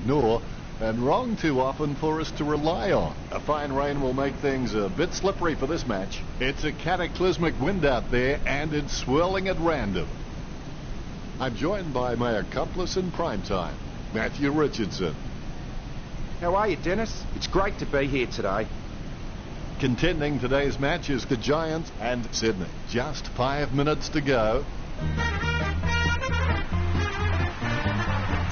ignore and wrong too often for us to rely on. A fine rain will make things a bit slippery for this match. It's a cataclysmic wind out there and it's swirling at random. I'm joined by my accomplice in prime time, Matthew Richardson. How are you, Dennis? It's great to be here today. Contending today's match is the Giants and Sydney. Just 5 minutes to go.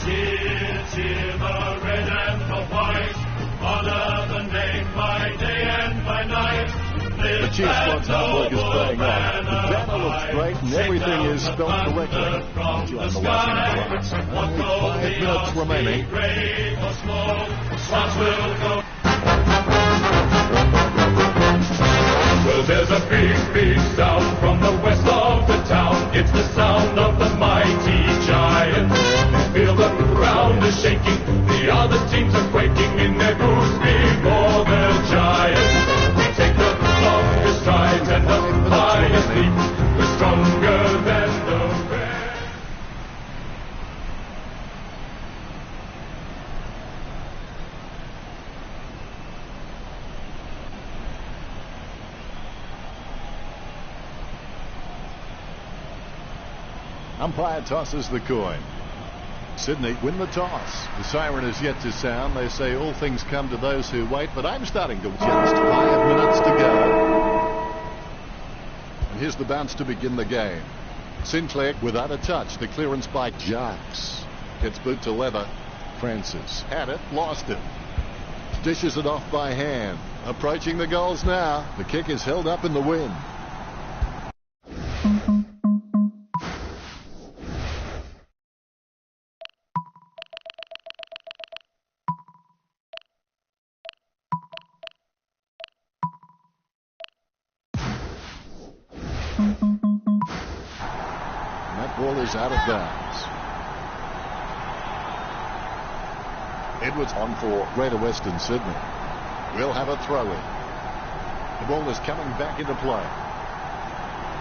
Cheer, cheer the red and the white, honor the name by day and by night. The cheer squad's hard work is paying off. The banner looks great and everything is spelled correctly. Join the Washington class. Only 5 minutes remaining. Well, there's a big, big sound from the west of the town. It's the sound of the mighty Giants. Feel the ground is shaking, the other teams are quaking in their boots before the Giants. We take the longest strides and the highest leap. We're stronger than the rest. Umpire tosses the coin. Sydney win the toss. The siren is yet to sound. They say all things come to those who wait, but I'm starting to just 5 minutes to go. And here's the bounce to begin the game. Sinclair without a touch. The clearance by Jacks. Gets boot to leather. Francis had it, lost it. Dishes it off by hand. Approaching the goals now. The kick is held up in the wind. Ball is out of bounds. Edwards on for Greater Western Sydney. We'll have a throw in. The ball is coming back into play.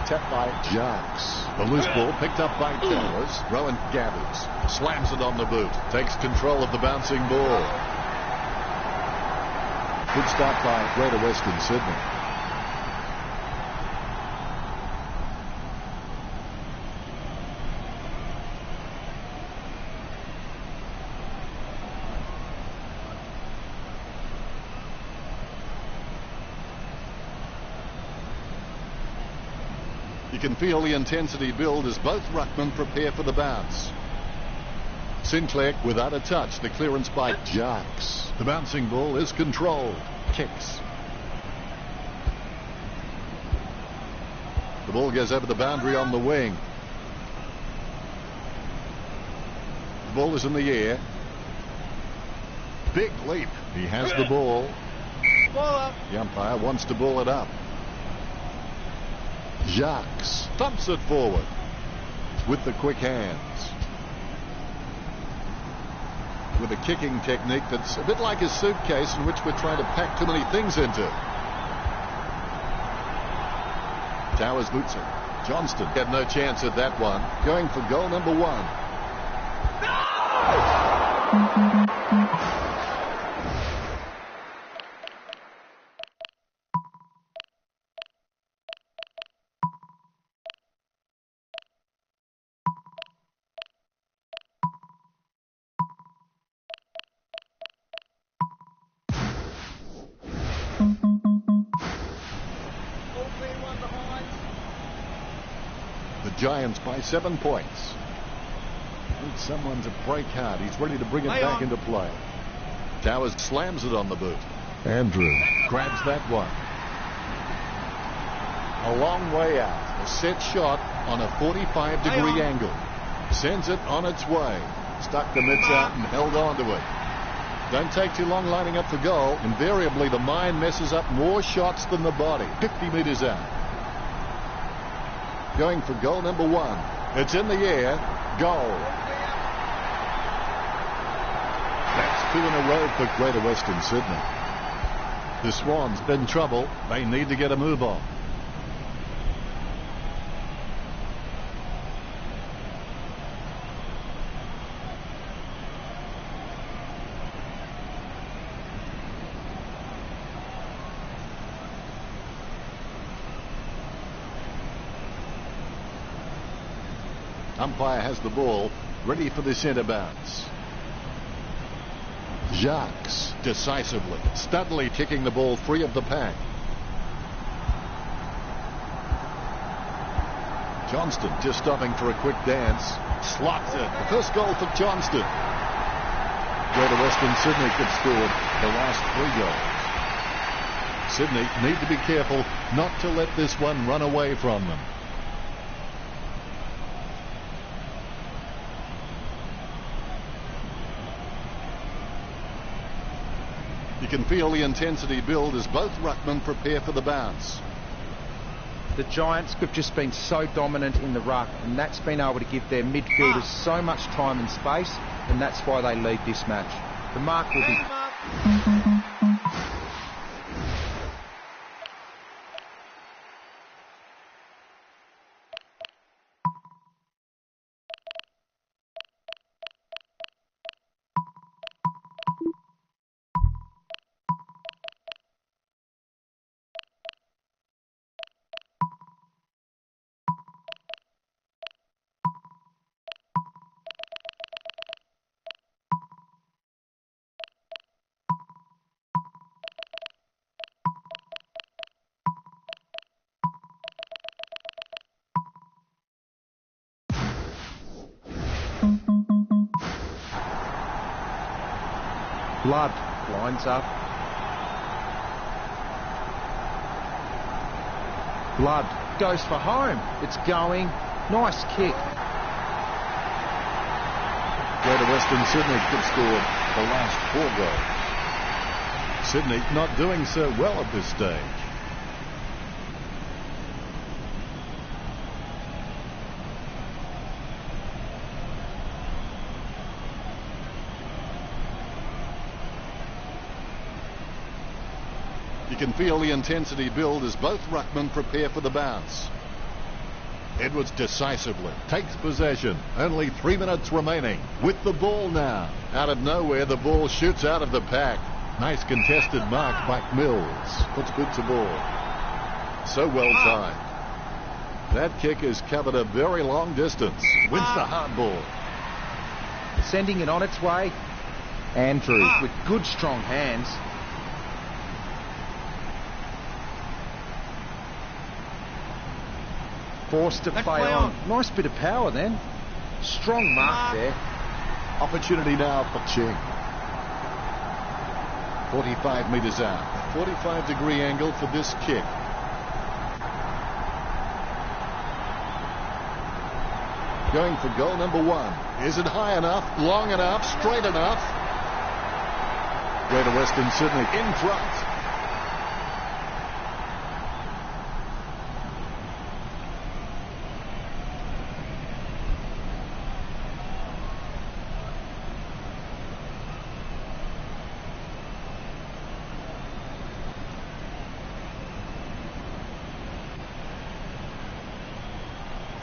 Tapped by Jacks. The loose ball picked up by Towers. Rowan gathers. Slams it on the boot. Takes control of the bouncing ball. Good start by Greater Western Sydney. You can feel the intensity build as both ruckmen prepare for the bounce. Sinclair without a touch. The clearance by Jacks. The bouncing ball is controlled. Kicks. The ball goes over the boundary on the wing. The ball is in the air. Big leap. He has the ball. The umpire wants to ball it up. Jacques thumps it forward with the quick hands. With a kicking technique that's a bit like a suitcase in which we're trying to pack too many things into. Towers boots it. Johnston had no chance at that one. Going for goal number 1. The Giants by 7 points. Need someone to break hard. He's ready to bring it back into play. Towers slams it on the boot. Andrew grabs that one. A long way out. A set shot on a 45-degree angle. Sends it on its way. Stuck the mitts out and held on to it. Don't take too long lining up for goal. Invariably, the mind messes up more shots than the body. 50 meters out. Going for goal number 1. It's in the air. Goal. That's 2 in a row for Greater Western Sydney. The Swans in trouble. They need to get a move on. Umpire has the ball ready for the centre bounce. Jacques decisively, Studley kicking the ball free of the pack. Johnston just stopping for a quick dance. Slots it. The first goal for Johnston. Greater Western Sydney could score the last 3 goals. Sydney need to be careful not to let this one run away from them. You can feel the intensity build as both ruckmen prepare for the bounce. The Giants have just been so dominant in the ruck, and that's been able to give their midfielders so much time and space, and that's why they lead this match. The mark will be... Blood lines up. Blood goes for home. It's going. Nice kick. Greater Western Sydney could score the last 4 goals. Sydney not doing so well at this stage. You can feel the intensity build as both ruckmen prepare for the bounce. Edwards decisively takes possession. Only 3 minutes remaining. With the ball now. Out of nowhere, the ball shoots out of the pack. Nice contested mark by Mills. Puts boot to ball. So well timed. That kick has covered a very long distance. Wins the hard ball. Sending it on its way. Andrews with good strong hands. Forced to play on. Nice bit of power then. Strong mark there. Opportunity now for Ching. 45 metres out. 45-degree angle for this kick. Going for goal number 1. Is it high enough, long enough, straight enough? Greater Western Sydney in front.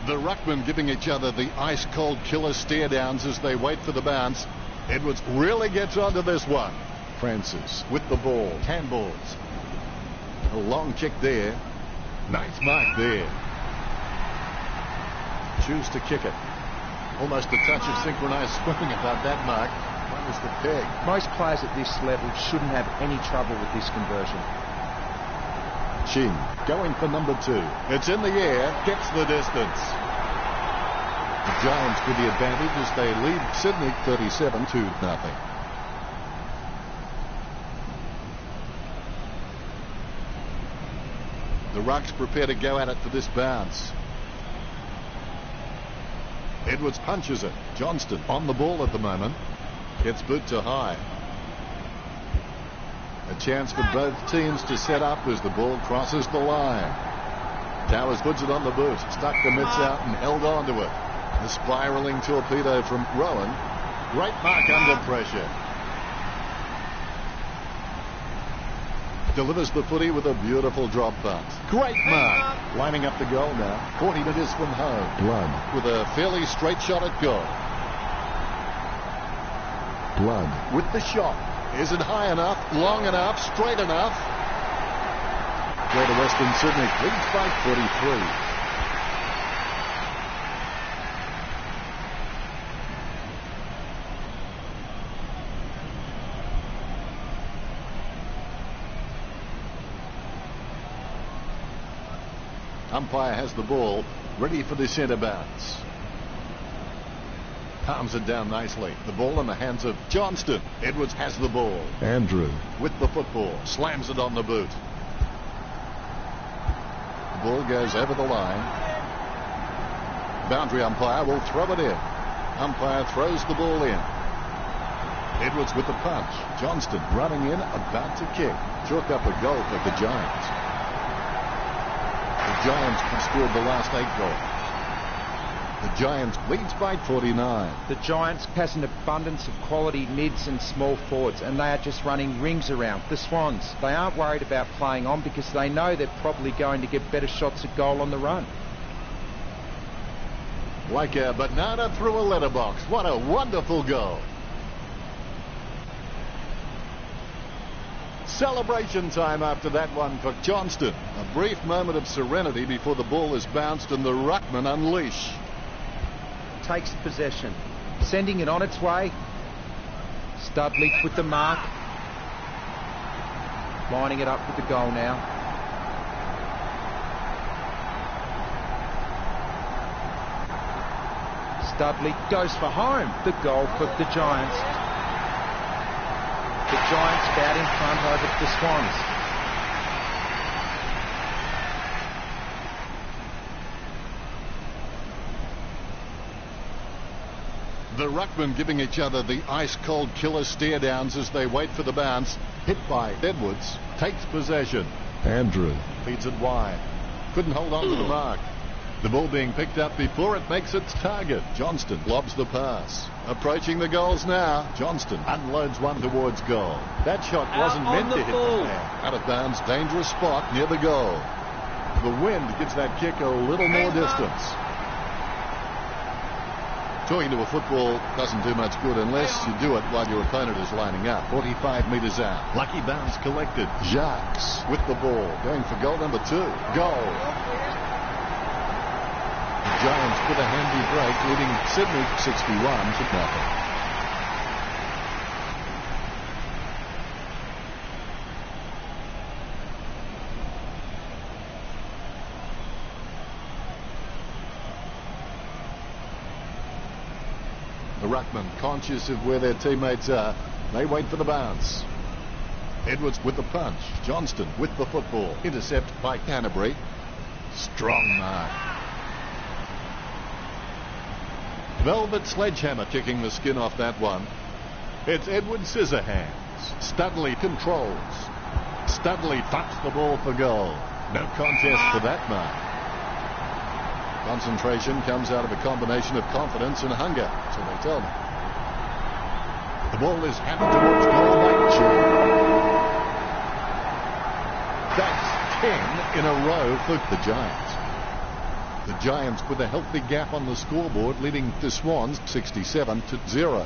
The ruckmen giving each other the ice-cold killer stare-downs as they wait for the bounce. Edwards really gets onto this one. Francis with the ball. Handballs. A long kick there. Nice mark there. Choose to kick it. Almost a touch of synchronized swimming about that mark. One is the peg. Most players at this level shouldn't have any trouble with this conversion. Ching going for number 2. It's in the air, gets the distance. The Giants with the advantage as they lead Sydney 37-0. The Rucks prepare to go at it for this bounce. Edwards punches it. Johnston on the ball at the moment. Gets boot to high. A chance for both teams to set up as the ball crosses the line. Towers puts it on the boot. Stuck the mitts out and held on to it. A spiraling torpedo from Rowan. Great mark under pressure. Delivers the footy with a beautiful drop pass. Great mark. Lining up the goal now. 40 metres from home. Blood with a fairly straight shot at goal. Blood with the shot. Is it high enough, long enough, straight enough? Greater Western Sydney leads by 43. Umpire has the ball, ready for the centre bounce. Palms it down nicely. The ball in the hands of Johnston. Edwards has the ball. Andrew With the football, slams it on the boot. The ball goes over the line. Boundary umpire will throw it in. Umpire throws the ball in. Edwards with the punch. Johnston running in, about to kick. Chalked up a goal for the Giants. The Giants have scored the last 8 goals. The Giants leads by 49. The Giants has an abundance of quality mids and small forwards, and they are just running rings around. The Swans, they aren't worried about playing on because they know they're probably going to get better shots at goal on the run. Like a banana through a letterbox. What a wonderful goal. Celebration time after that one for Johnston. A brief moment of serenity before the ball is bounced and the ruckman unleash. Takes possession, sending it on its way. Studley with the mark, lining it up with the goal now. Studley goes for home. The goal for the Giants. The Giants out in front over the Swans. The ruckmen giving each other the ice-cold killer stare-downs as they wait for the bounce. Hit by Edwards. Takes possession. Andrew Feeds it wide. Couldn't hold on to the mark. The ball being picked up before it makes its target. Johnston lobs the pass. Approaching the goals now. Johnston unloads one towards goal. That shot wasn't meant to hit the man. Out of bounds, dangerous spot near the goal. The wind gives that kick a little more distance. Talking to a football doesn't do much good unless you do it while your opponent is lining up. 45 metres out. Lucky bounce collected. Jacques with the ball. Going for goal number 2. Goal. The Giants with a handy break, leading Sydney 61-0. The ruckman, conscious of where their teammates are, they wait for the bounce. Edwards with the punch. Johnston with the football. Intercept by Canterbury. Strong mark. Velvet Sledgehammer kicking the skin off that one. It's Edwards Scissorhands. Studley controls. Studley tucks the ball for goal. No contest for that mark. Concentration comes out of a combination of confidence and hunger, so they tell me. The ball is hammered towards goal by Chu. That's 10 in a row for the Giants. The Giants with a healthy gap on the scoreboard, leading the Swans 67-0.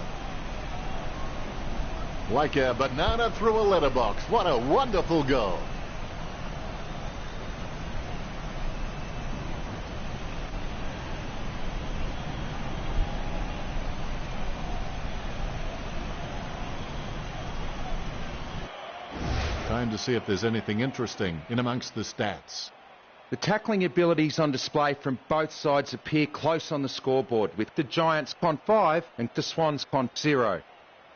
Like a banana through a letterbox. What a wonderful goal. Time to see if there's anything interesting in amongst the stats. The tackling abilities on display from both sides appear close on the scoreboard, with the Giants con 5 and the Swans con 0.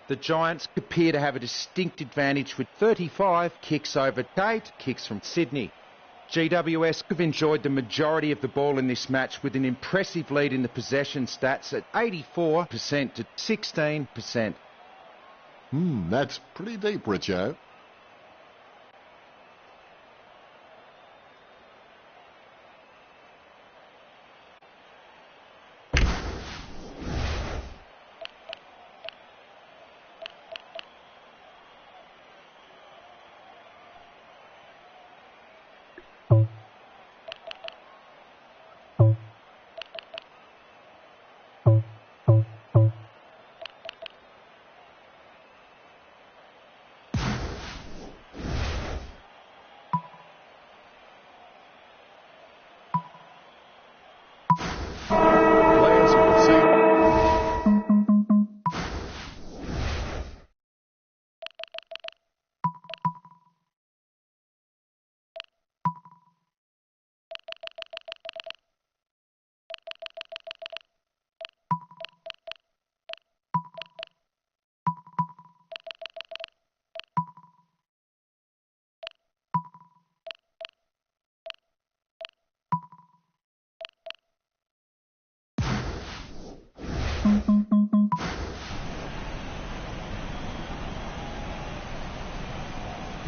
The Giants appear to have a distinct advantage with 35 kicks over 8 kicks from Sydney. GWS have enjoyed the majority of the ball in this match with an impressive lead in the possession stats at 84% to 16%. That's pretty deep, Richo.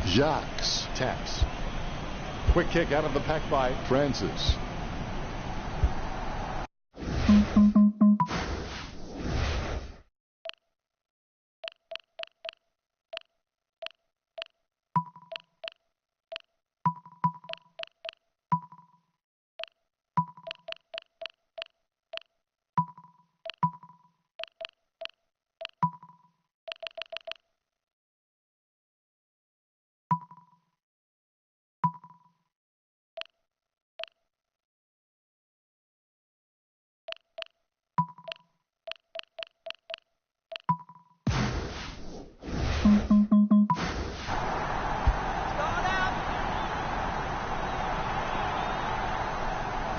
Jacques taps. Quick kick out of the pack by Francis.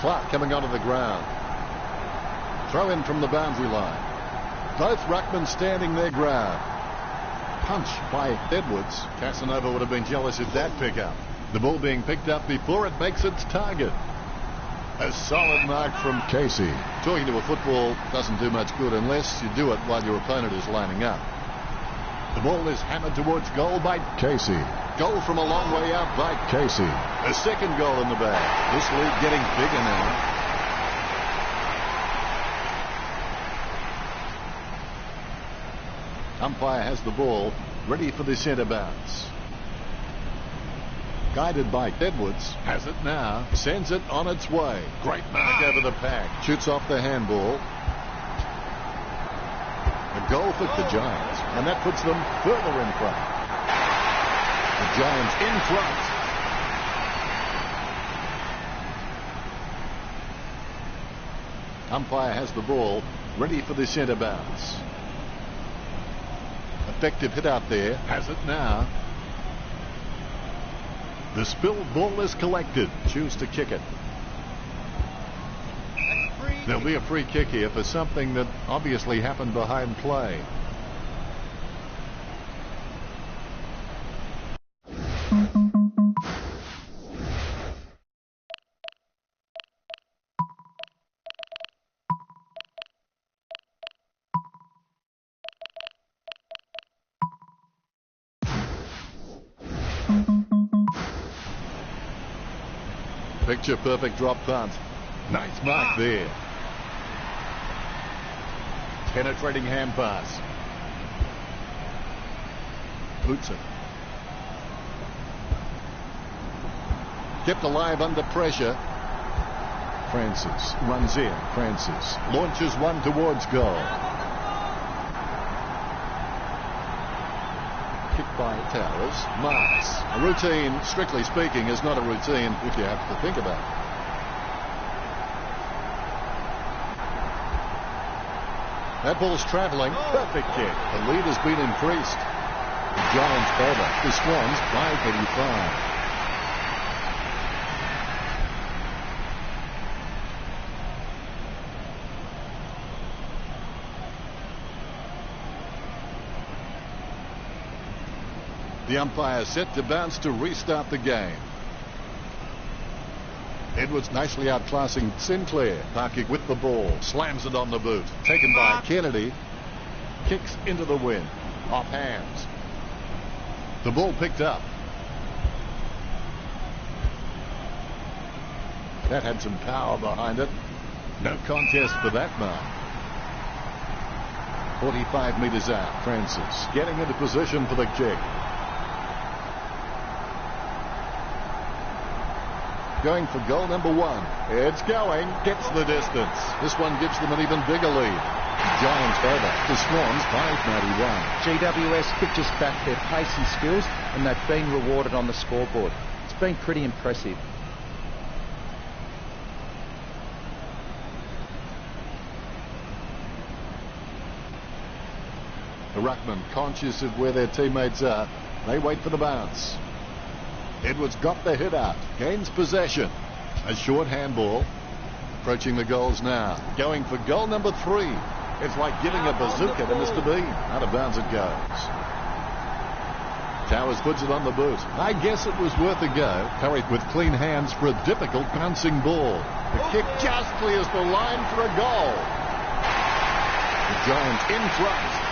Clark coming onto the ground. Throw in from the boundary line. Both ruckmen standing their ground. Punch by Edwards. Casanova would have been jealous at that pickup. The ball being picked up before it makes its target. A solid mark from Casey. Talking to a football doesn't do much good unless you do it while your opponent is lining up. The ball is hammered towards goal by Casey. Goal from a long way out by Casey. A second goal in the bag. This lead getting bigger now. Umpire has the ball, ready for the centre bounce. Guided by Edwards, has it now, sends it on its way. Great mark over the pack, shoots off the handball. A goal for the Giants, and that puts them further in front. The Giants in front. Umpire has the ball, ready for the centre bounce. Effective hit out there, has it now. The spilled ball is collected. Choose to kick it. There'll be a free kick here for something that obviously happened behind play. Picture perfect drop punt. Nice mark there. Penetrating hand pass. Boots it. Kept alive under pressure. Francis runs in. Francis launches one towards goal. Kicked by Towers. Marks. A routine, strictly speaking, is not a routine if you have to think about it. That ball's travelling. Perfect kick. The lead has been increased. The Giants over. The Swans 585. The umpire set to bounce to restart the game. Edwards nicely outclassing Sinclair. Parking with the ball. Slams it on the boot. Taken by Kennedy. Kicks into the wind. Off hands. The ball picked up. That had some power behind it. No contest for that mark. 45 metres out. Francis getting into position for the kick. Going for goal number one. It's going. Gets the distance. This one gives them an even bigger lead. Giants over. The Swans 591. GWS could just back their pace and skills, and they've been rewarded on the scoreboard. It's been pretty impressive. The ruckman conscious of where their teammates are. They wait for the bounce. Edwards got the hit out. Gains possession. A short handball. Approaching the goals now. Going for goal number 3. It's like giving a bazooka to Mr. Bean. Out of bounds it goes. Towers puts it on the boot. I guess it was worth a go. Carried with clean hands for a difficult bouncing ball. The kick just clears the line for a goal. The Giants in front.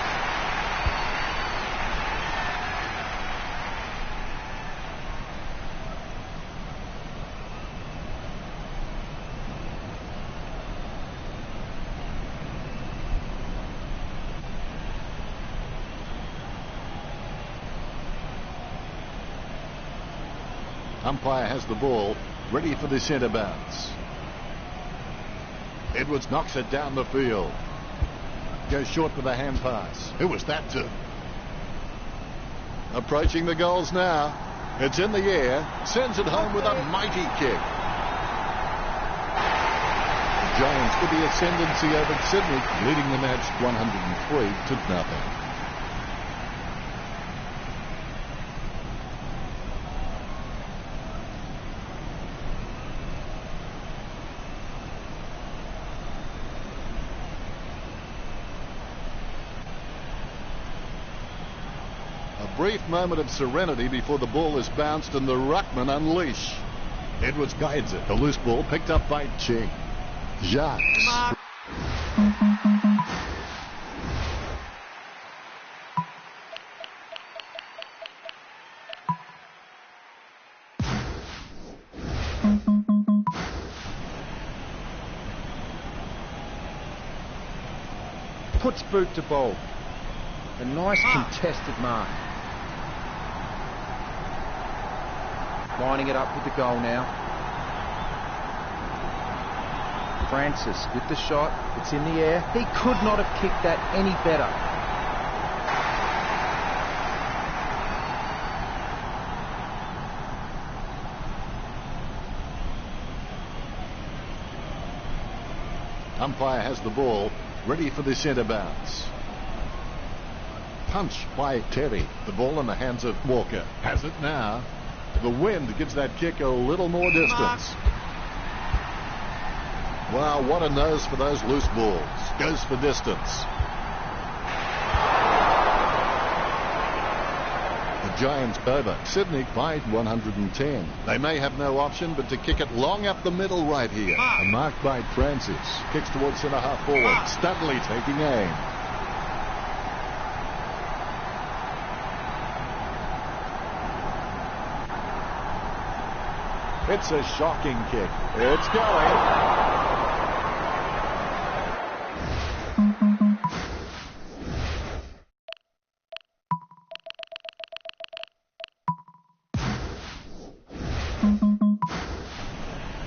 Umpire has the ball, ready for the centre bounce. Edwards knocks it down the field. Goes short with a hand pass. Who was that to? Approaching the goals now. It's in the air. Sends it home with a mighty kick. The Giants with the ascendancy over Sydney, leading the match 103-0. Brief moment of serenity before the ball is bounced and the ruckman unleash. Edwards guides it. The loose ball picked up by Ching. Jacques. Puts boot to ball. A nice contested mark. Lining it up with the goal now. Francis with the shot. It's in the air. He could not have kicked that any better. Umpire has the ball, ready for the centre bounce. Punch by Terry. The ball in the hands of Walker. Has it now. The wind gives that kick a little more distance. Wow, what a nose for those loose balls. Goes for distance. The Giants over. Sydney by 110. They may have no option but to kick it long up the middle right here. A mark by Francis. Kicks towards centre half forward. Studley taking aim. It's a shocking kick. It's going.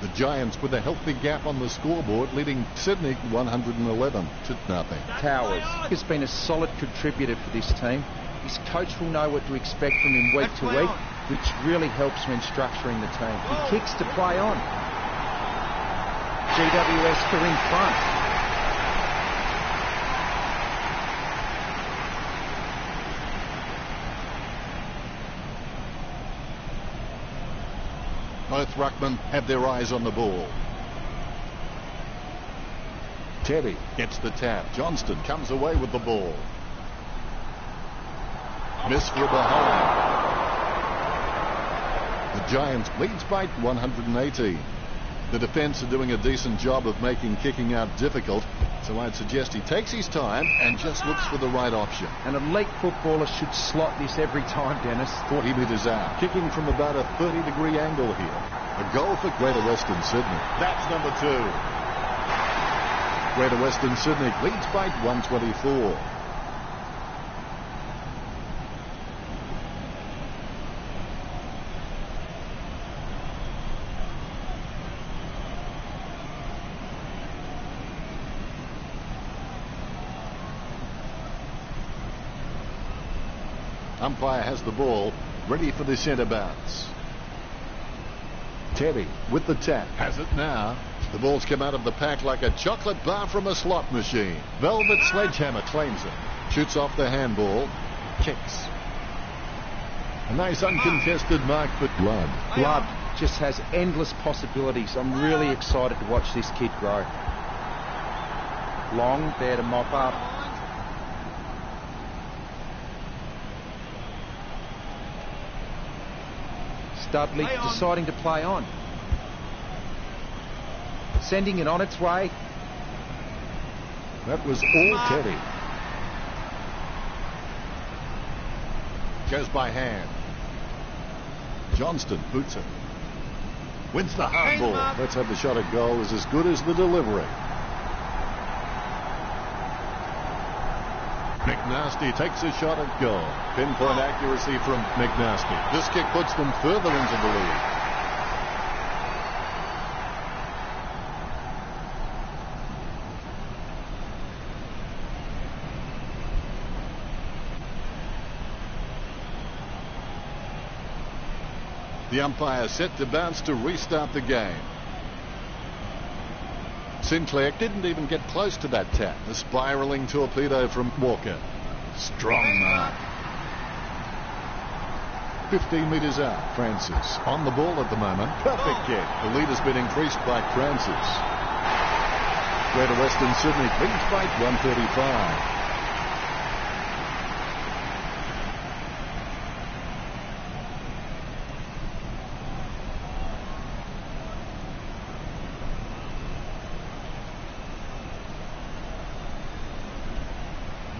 The Giants with a healthy gap on the scoreboard, leading Sydney 111-0. Towers has been a solid contributor for this team. His coach will know what to expect from him week to week, which really helps when structuring the team. He kicks to play on. GWS are in front. Both ruckmen have their eyes on the ball. Terry gets the tap. Johnston comes away with the ball. Miss from behind. The Giants leads by 118. The defence are doing a decent job of making kicking out difficult, so I'd suggest he takes his time and just looks for the right option. An elite footballer should slot this every time, Dennis. 40 metres out. Kicking from about a 30-degree angle here. A goal for Greater Western Sydney. That's number 2. Greater Western Sydney leads by 124. Umpire has the ball, ready for the centre bounce. Terry with the tap. Has it now. The ball's come out of the pack like a chocolate bar from a slot machine. Velvet Sledgehammer claims it. Shoots off the handball. Kicks. A nice uncontested mark for Blood. Blood just has endless possibilities. I'm really excited to watch this kid grow. Long there to mop up. Studley deciding to play on. Sending it on its way. That was all Teddy. Goes by hand. Johnston boots it. Wins the hard ball. Let's have the shot at goal is as good as the delivery. McNasty takes a shot at goal. Pinpoint accuracy from McNasty. This kick puts them further into the lead. The umpire set to bounce to restart the game. Sinclair didn't even get close to that tap. A spiralling torpedo from Walker. Strong mark. 15 metres out. Francis on the ball at the moment. Perfect kick. The lead has been increased by Francis. Greater Western Sydney leads by 135.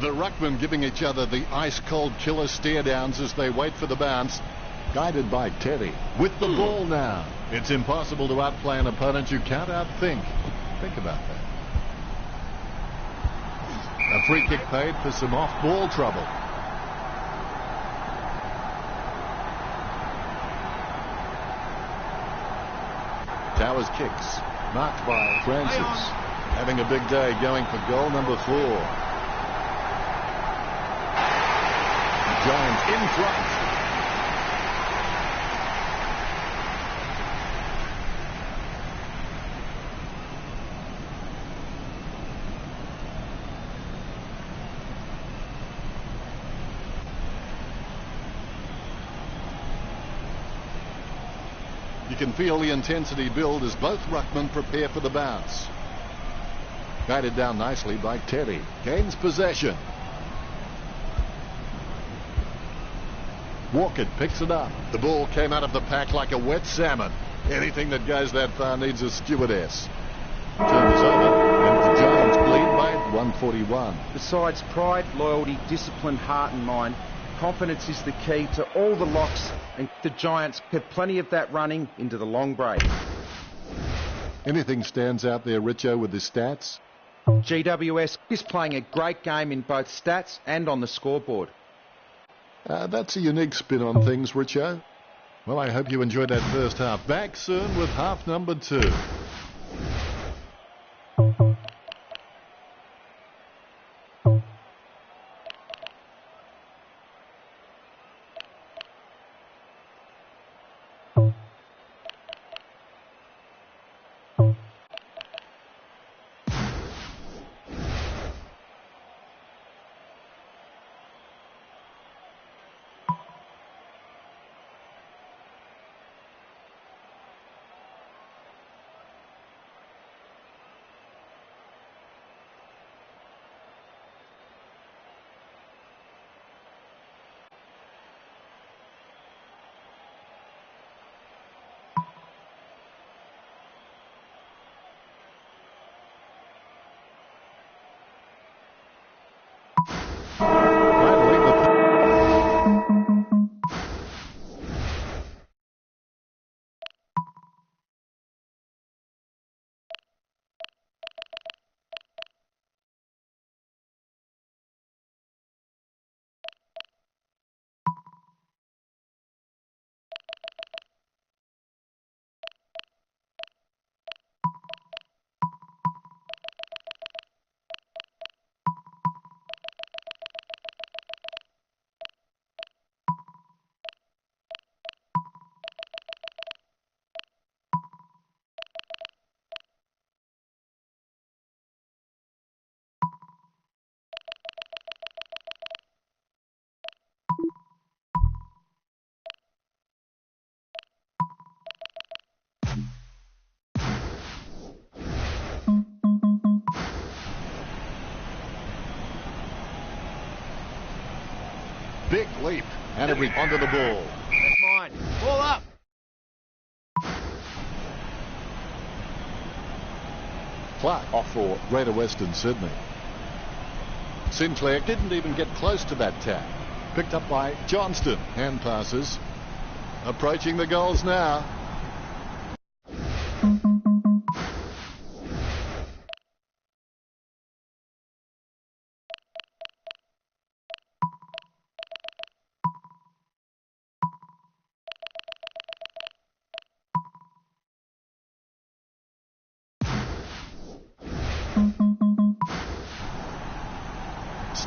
The ruckmen giving each other the ice-cold killer stare-downs as they wait for the bounce. Guided by Teddy. With the ball now. It's impossible to outplay an opponent you can't outthink. Think about that. A free kick paid for some off-ball trouble. Towers kicks. Marked by Francis. Having a big day going for goal number 4. Giants in front. You can feel the intensity build as both ruckmen prepare for the bounce. Guided down nicely by Teddy. Gains possession. Walker picks it up. The ball came out of the pack like a wet salmon. Anything that goes that far needs a stewardess. Turns over, and the Giants lead by 141. Besides pride, loyalty, discipline, heart and mind, confidence is the key to all the locks, and the Giants have plenty of that running into the long break. Anything stands out there, Richo, with his stats? GWS is playing a great game in both stats and on the scoreboard. That's a unique spin on things, Richo. Well, I hope you enjoyed that first half. Back soon with half number 2. Big leap. And onto the ball. That's mine. Ball up. Clark off for Greater Western Sydney. Sinclair didn't even get close to that tap. Picked up by Johnston. Hand passes. Approaching the goals now.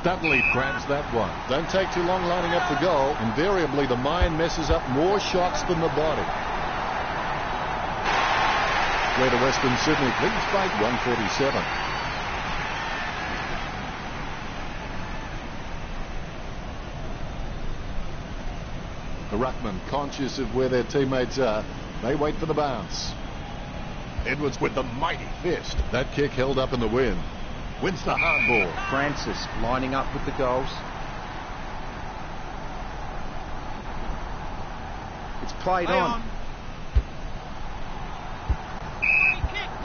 Studley grabs that one. Don't take too long lining up for goal. Invariably, the mind messes up more shots than the body. Greater Western Sydney leads by 147. The ruckman, conscious of where their teammates are, they wait for the bounce. Edwards with the mighty fist. That kick held up in the wind. Wins the hard ball. Francis lining up with the goals. It's played on.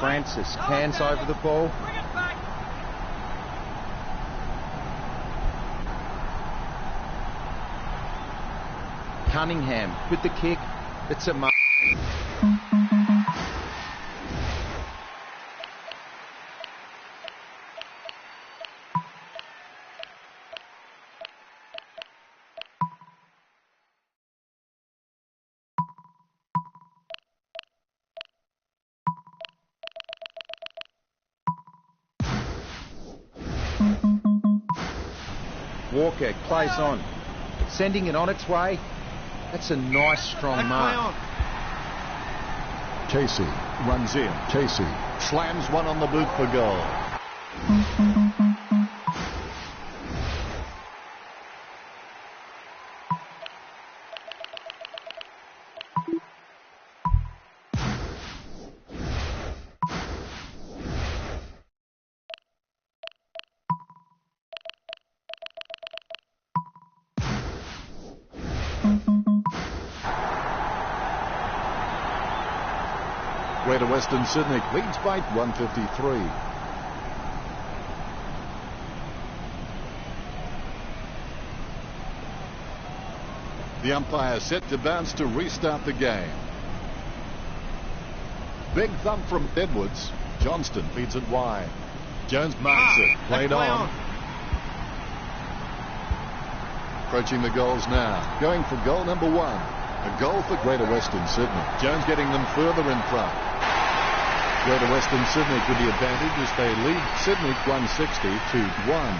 Francis hands over the ball. Cunningham with the kick. It's a mark. Walker plays on, sending it on its way. That's a nice, strong mark. Casey runs in. Casey slams one on the boot for goal. Greater Western Sydney leads by 153. The umpire set to bounce to restart the game. Big thump from Edwards. Johnston feeds it wide. Jones marks it. Played on. Approaching the goals now. Going for goal number 1. A goal for Greater Western Sydney. Jones getting them further in front. Greater Western Sydney with the advantage as they lead Sydney 160-1.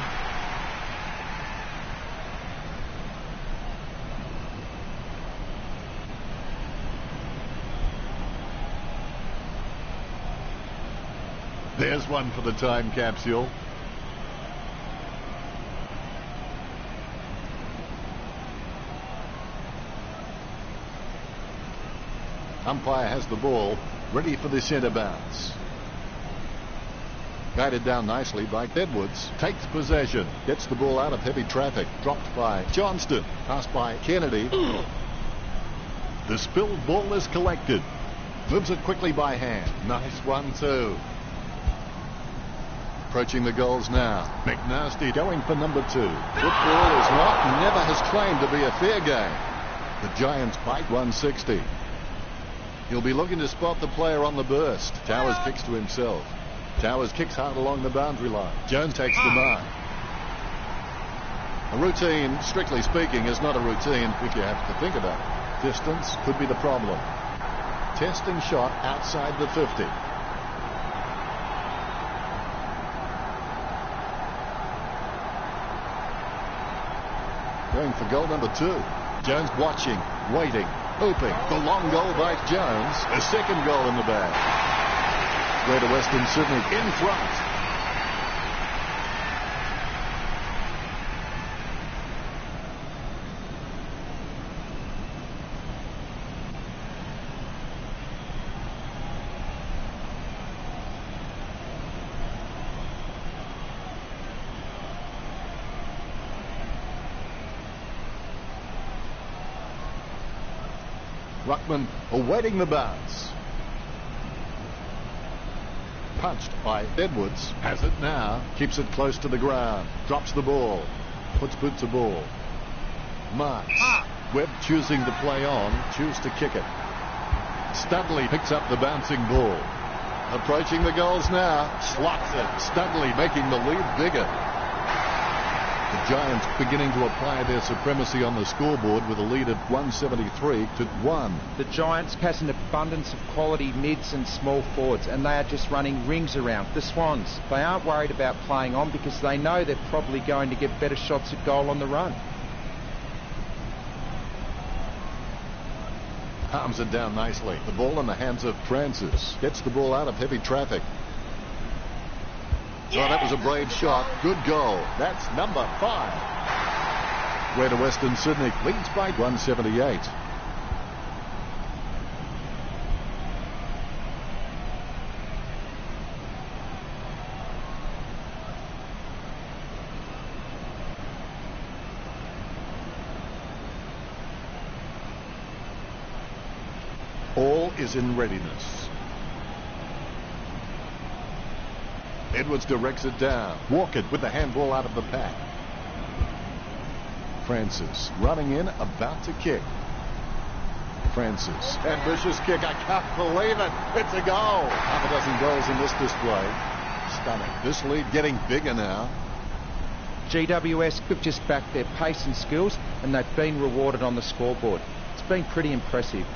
There's one for the time capsule. Umpire has the ball, ready for the centre bounce. Guided down nicely by Edwards. Takes possession. Gets the ball out of heavy traffic. Dropped by Johnston. Passed by Kennedy. The spilled ball is collected. Moves it quickly by hand. Nice one too. Approaching the goals now. McNasty going for number 2. Football is not, never has claimed to be a fair game. The Giants bite 160. He'll be looking to spot the player on the burst. Towers kicks to himself. Towers kicks hard along the boundary line. Jones takes the mark. A routine, strictly speaking, is not a routine if you have to think about it. Distance could be the problem. Testing shot outside the 50. Going for goal number 2. Jones watching, waiting, hoping. The long goal by Jones. A second goal in the bag. Greater Western Sydney in front. Ruckman awaiting the bounce. Punched by Edwards. Has it now. Keeps it close to the ground. Drops the ball. Puts boot to ball. Marks. Webb choosing to play on. Choose to kick it. Studley picks up the bouncing ball. Approaching the goals now. Slots it. Studley making the lead bigger. The Giants beginning to apply their supremacy on the scoreboard with a lead of 173-1. The Giants has an abundance of quality mids and small forwards, and they are just running rings around. The Swans, they aren't worried about playing on because they know they're probably going to get better shots at goal on the run. Calms it down nicely. The ball in the hands of Francis. Gets the ball out of heavy traffic. Oh, that was a brave shot. Good goal. That's number 5. Greater Western Sydney leads by 178. All is in readiness. Edwards directs it down. Walker with the handball out of the pack. Francis running in, about to kick. Francis. Ambitious kick. I can't believe it. It's a goal. Half a dozen goals in this display. Stunning. This lead getting bigger now. GWS have just backed their pace and skills, and they've been rewarded on the scoreboard. It's been pretty impressive.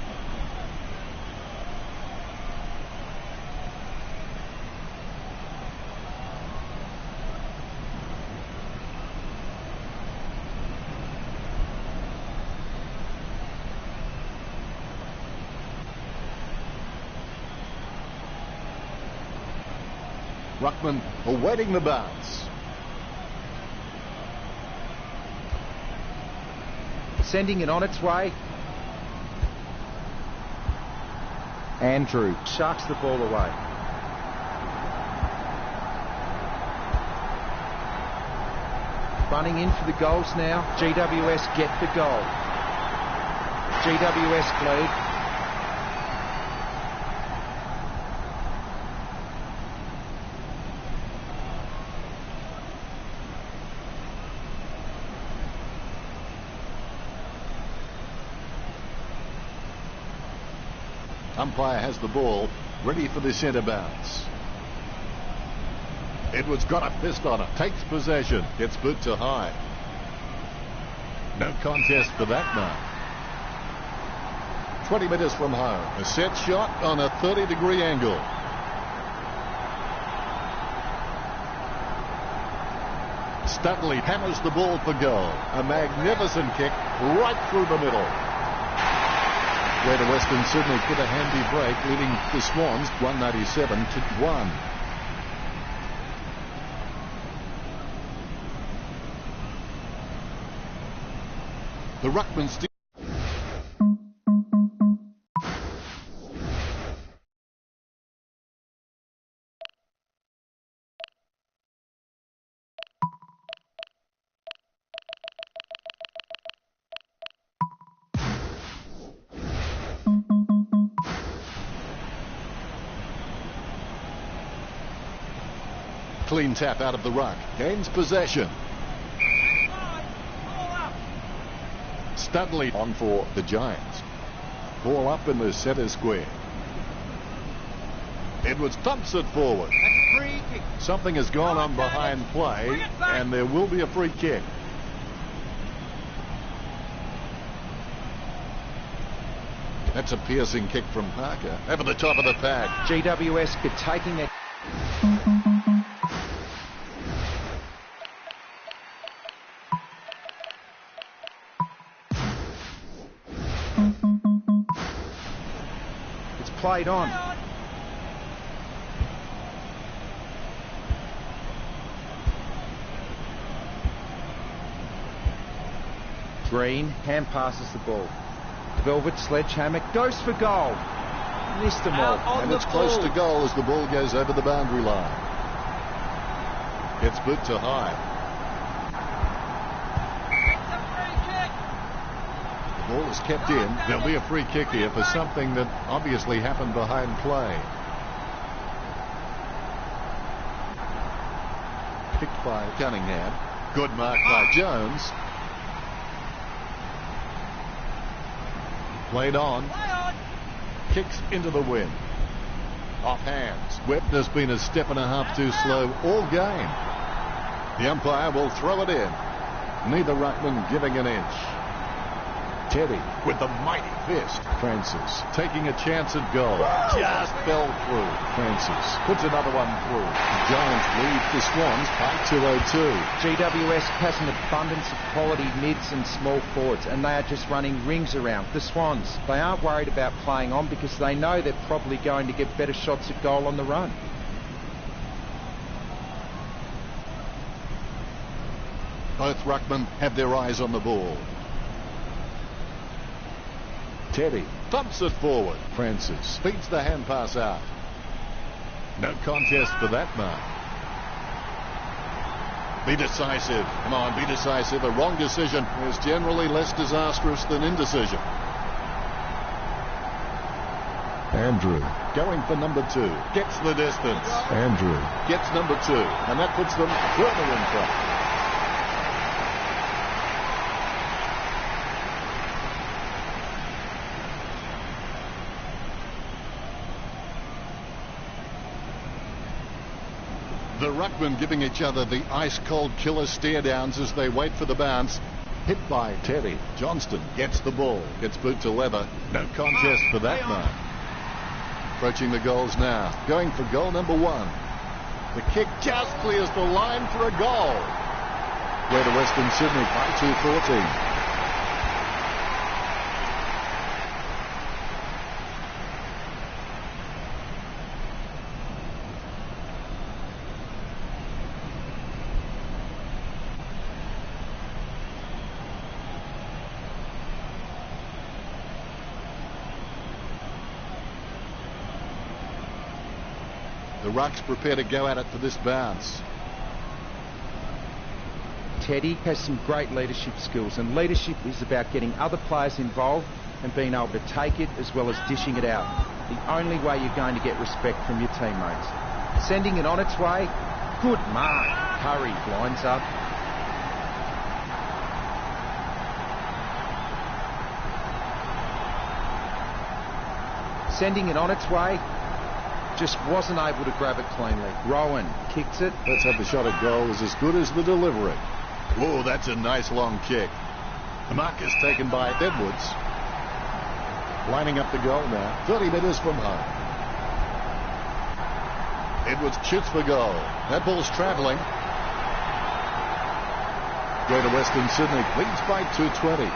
Ruckman awaiting the bounce. Sending it on its way. Andrew sharks the ball away. Running in for the goals now. GWS get the goal. GWS lead. Umpire has the ball, ready for the centre bounce. Edwards got a fist on it, takes possession, gets boot to high. No contest for that now. 20 metres from home, a set shot on a 30-degree angle. Studley hammers the ball for goal. A magnificent kick right through the middle. Greater Western Sydney get a handy break, leading the Swans 197-1. The Ruckman still. Clean tap out of the ruck. Gains possession. Studley on for the Giants. Ball up in the centre square. Edwards thumps it forward. Free kick. Something has gone on behind play, and there will be a free kick. That's a piercing kick from Parker. Over the top of the pack. GWS get taking their... It's played on. Green hand passes the ball. Velvet sledgehammer goes for goal. Missed them all. And it's close to goal as the ball goes over the boundary line. Gets boot to high. The ball is kept in. There'll be a free kick here for something that obviously happened behind play. Picked by Cunningham. Good mark by Jones. Played on. Kicks into the wind. Off hands. Webner's been a step and a half too slow all game. The umpire will throw it in. Neither ruckman giving an inch. Teddy with the mighty fist. Francis taking a chance at goal. Just fell through. Francis puts another one through. The Giants lead the Swans by 2:02. GWS has an abundance of quality mids and small forwards, and they are just running rings around. The Swans, they aren't worried about playing on because they know they're probably going to get better shots at goal on the run. Both ruckmen have their eyes on the ball. Teddy thumps it forward. Francis feeds the hand pass out. No contest for that mark. Be decisive. Come on, be decisive. A wrong decision is generally less disastrous than indecision. Andrew going for number 2. Gets the distance. Andrew gets number 2. And that puts them further in front. The ruckmen giving each other the ice-cold killer stare-downs as they wait for the bounce. Hit by Teddy. Johnston gets the ball. Gets boot to leather. No contest for that mark. Approaching the goals now. Going for goal number 1. The kick just clears the line for a goal. Greater Western Sydney by 2:14. The Rucks prepare to go at it for this bounce. Teddy has some great leadership skills, and leadership is about getting other players involved and being able to take it as well as dishing it out. The only way you're going to get respect from your teammates. Sending it on its way. Good mark. Curry blinds up. Sending it on its way. Just wasn't able to grab it cleanly. Rowan kicks it. Let's have the shot at goal is as good as the delivery. Oh, that's a nice long kick. The mark is taken by Edwards. Lining up the goal now. 30 metres from home. Edwards shoots for goal. That ball's travelling. Greater Western Sydney leads by 2:20.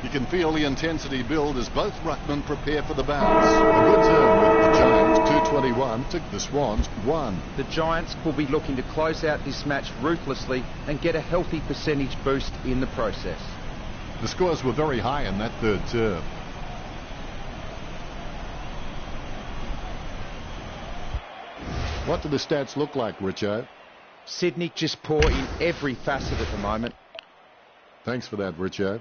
You can feel the intensity build as both ruckmen prepare for the bounce. A good turn with the Giants, 2:21, to the Swans, 1. The Giants will be looking to close out this match ruthlessly and get a healthy percentage boost in the process. The scores were very high in that third term. What do the stats look like, Richo? Sydney just poor in every facet at the moment. Thanks for that, Richo.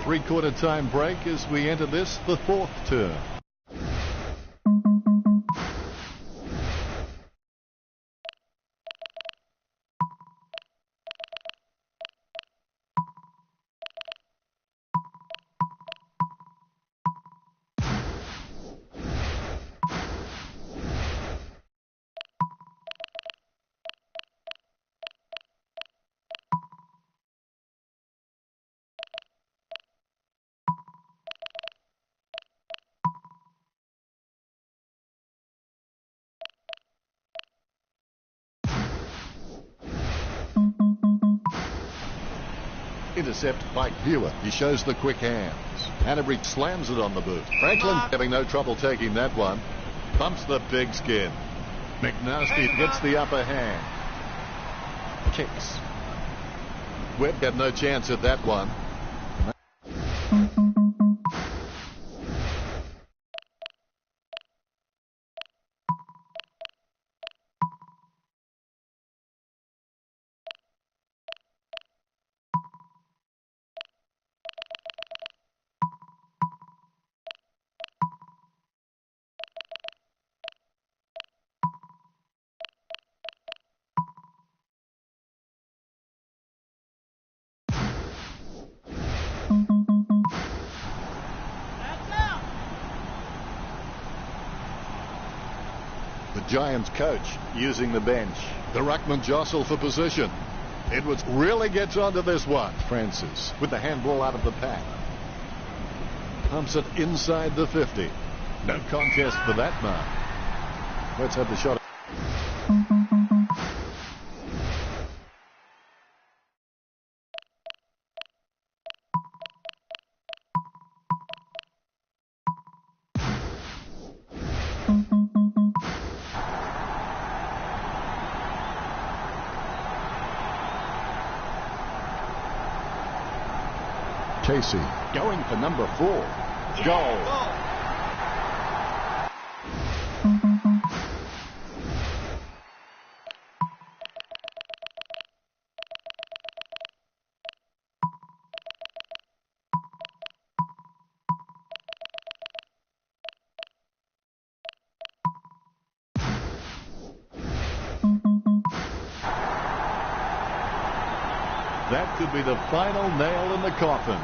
Three-quarter time break as we enter this, the fourth term. Intercept by Hewer. He shows the quick hands. Canterbury slams it on the boot. Franklin having no trouble taking that one. Bumps the pigskin. McNasty gets the upper hand. Kicks. Webb had no chance at that one. Giants coach using the bench. The ruckman jostle for position. Edwards really gets onto this one. Francis with the handball out of the pack. Pumps it inside the 50. No contest for that mark. Let's have the shot. Casey going for number 4. Goal. That could be the final nail in the coffin.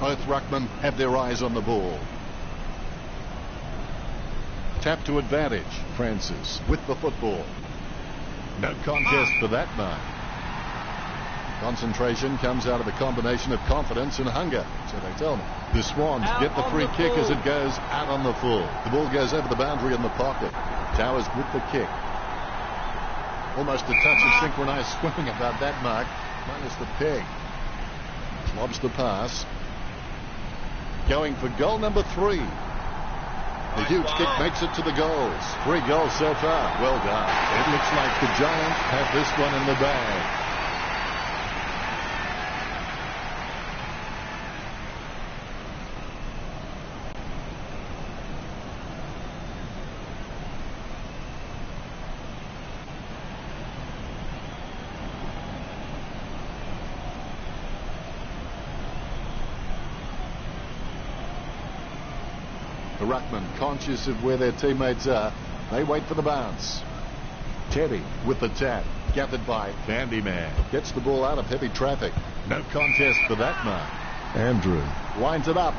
Both ruckmen have their eyes on the ball. Tap to advantage. Francis with the football. No contest for that mark. Concentration comes out of a combination of confidence and hunger, so they tell me. The Swans get the free kick as it goes out on the full. The ball goes over the boundary in the pocket. Towers with the kick. Almost a touch of synchronized swimming about that mark, minus the peg. Lobs the pass. Going for goal number 3. The huge kick makes it to the goals. 3 goals so far. Well done. It looks like the Giants have this one in the bag. The ruckman, conscious of where their teammates are, they wait for the bounce. Teddy with the tap, gathered by Candyman. Gets the ball out of heavy traffic. No contest for that mark. Andrew winds it up.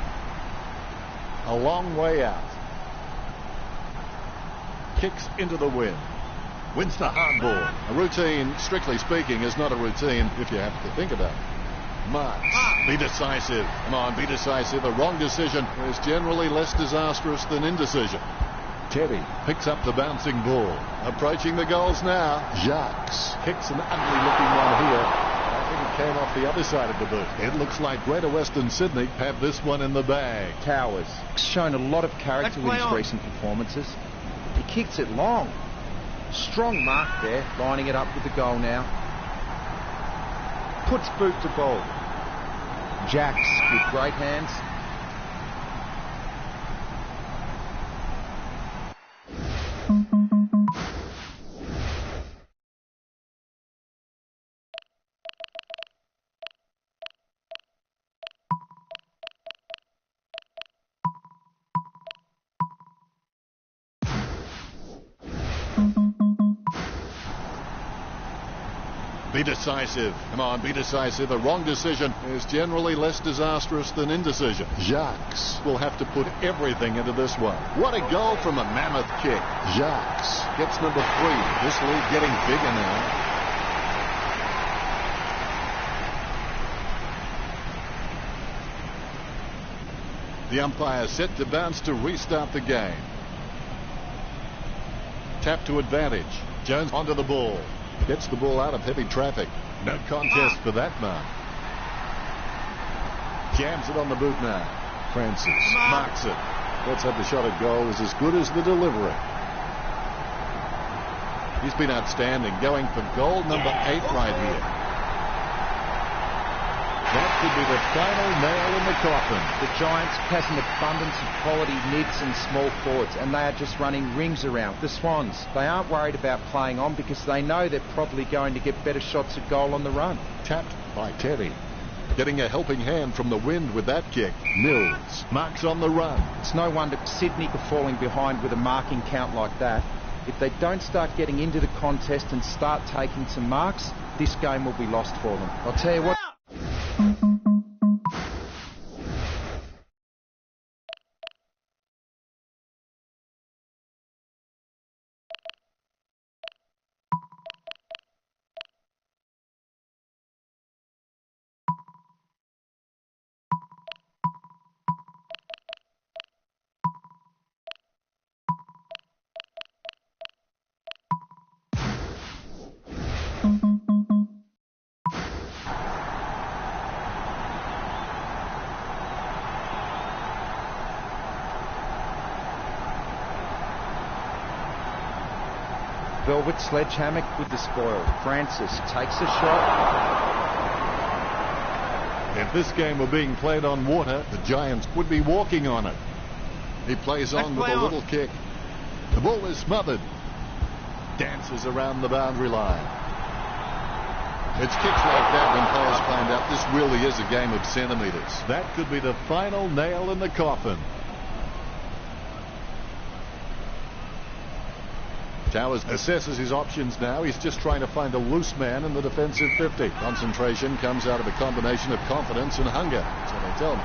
A long way out. Kicks into the wind. Wins the hard ball. A routine, strictly speaking, is not a routine if you have to think about it. Marks, be decisive. Come on, be decisive. A wrong decision is generally less disastrous than indecision. Teddy picks up the bouncing ball. Approaching the goals now. Jacques kicks an ugly looking one here. I think it came off the other side of the boot. It looks like Greater Western Sydney have this one in the bag. Towers shown a lot of character with his recent performances. He kicks it long. Strong mark there, lining it up with the goal now. Puts boot to ball. Jacques with great hands. Be decisive. Come on, be decisive. A wrong decision is generally less disastrous than indecision. Jacques will have to put everything into this one. What a goal from a mammoth kick. Jacques gets number 3. This lead getting bigger now. The umpire set to bounce to restart the game. Tap to advantage. Jones onto the ball. Gets the ball out of heavy traffic. No contest for that mark. Jams it on the boot now. Francis marks it. Let's have the shot at goal is as good as the delivery. He's been outstanding, going for goal number 8 right here. That could be the final nail in the coffin. The Giants has an abundance of quality mids and small forwards, and they are just running rings around. The Swans, they aren't worried about playing on because they know they're probably going to get better shots at goal on the run. Tapped by Teddy. Getting a helping hand from the wind with that kick. Mills marks on the run. It's no wonder Sydney are falling behind with a marking count like that. If they don't start getting into the contest and start taking some marks, this game will be lost for them. I'll tell you what. Velvet Sledgehammer with the spoil. Francis takes a shot. If this game were being played on water, the Giants would be walking on it. He plays on with a little kick. The ball is smothered. Dances around the boundary line. It's kicks like that when players find out this really is a game of centimetres. That could be the final nail in the coffin. Towers assesses his options now. He's just trying to find a loose man in the defensive 50. Concentration comes out of a combination of confidence and hunger, so they tell me.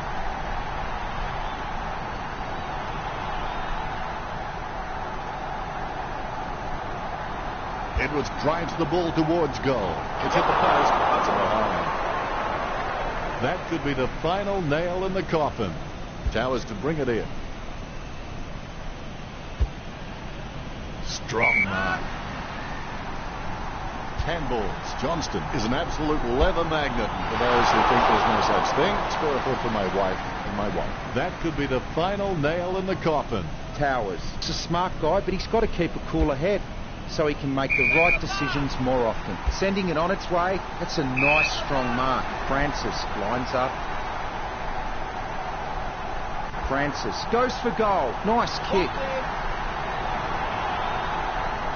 Edwards drives the ball towards goal. It's hit the post. That's behind. That could be the final nail in the coffin. Towers to bring it in. Strong mark. Handballs. Johnston is an absolute leather magnet. For those who think there's no such thing, spare a thought for my wife and my wife. That could be the final nail in the coffin. Towers. He's a smart guy, but he's got to keep a cooler head so he can make the right decisions more often. Sending it on its way, that's a nice strong mark. Francis lines up. Francis goes for goal. Nice kick.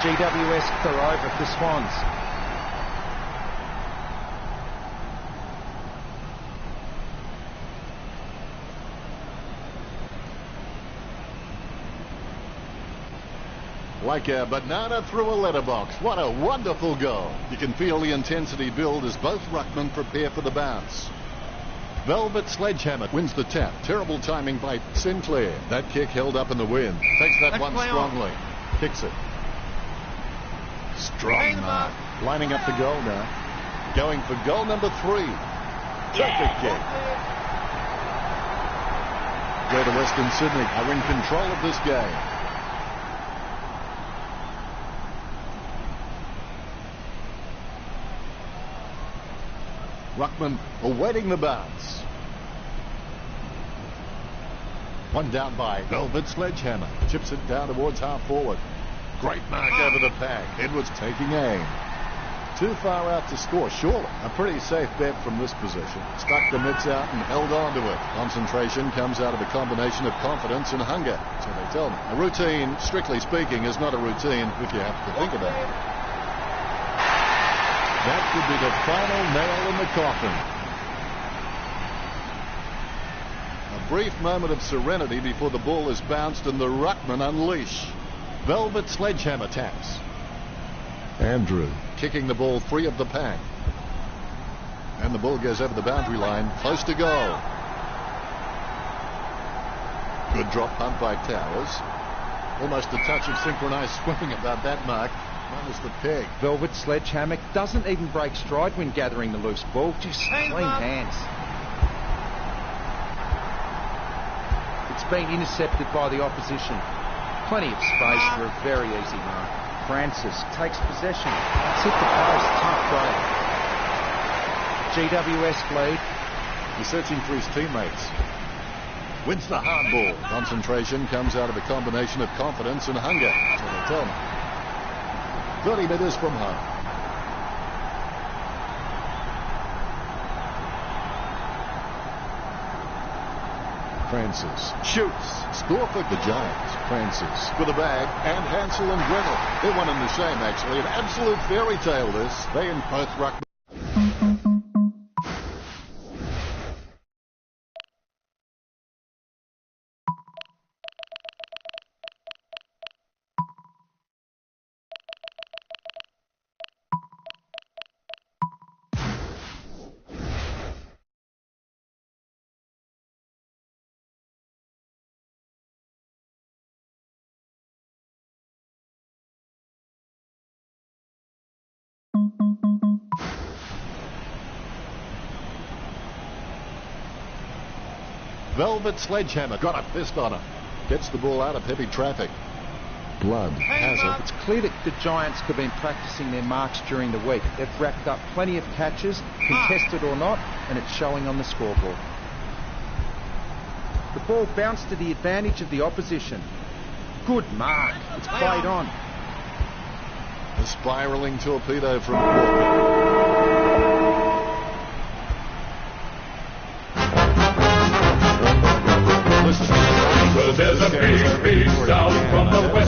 GWS are over for Swans. Like a banana through a letterbox. What a wonderful goal. You can feel the intensity build as both ruckmen prepare for the bounce. Velvet Sledgehammer wins the tap. Terrible timing by Sinclair. That kick held up in the wind. Takes that one strongly. Kicks it. Strong mark. Lining up the goal now. Going for goal number 3. Perfect kick. Greater Western Sydney are in control of this game. Ruckman awaiting the bounce. One down by Velvet Sledgehammer. Chips it down towards half forward. Great mark over the pack. Edwards taking aim. Too far out to score, surely. A pretty safe bet from this position. Stuck the mitts out and held on to it. Concentration comes out of a combination of confidence and hunger, so they tell me. A routine, strictly speaking, is not a routine if you have to think about it. That could be the final nail in the coffin. A brief moment of serenity before the ball is bounced and the ruckman unleash. Velvet Sledgehammer taps. Andrew kicking the ball free of the pack. And the ball goes over the boundary line, close to goal. Good drop punt by Towers. Almost a touch of synchronized swimming about that mark. Minus the peg. Velvet Sledgehammer doesn't even break stride when gathering the loose ball. Just clean hands. It's been intercepted by the opposition. Plenty of space for a very easy mark. Francis takes possession. It's hit the post. Tough break. GWS lead. He's searching for his teammates. Wins the hardball. Concentration comes out of a combination of confidence and hunger, so they tell me. 30 metres from home. Francis shoots. Score for the Giants. Francis for the bag. And Hansel and Gretel. They're one and the same, actually. An absolute fairy tale, this. They in both ruckman. Velvet Sledgehammer got a fist on him. Gets the ball out of heavy traffic. Blood has it. It's clear that the Giants have been practicing their marks during the week. They've racked up plenty of catches, contested or not, and it's showing on the scoreboard. The ball bounced to the advantage of the opposition. Good mark. It's played on. A spiralling torpedo from Walker. Well, there's a big, big sound from the west.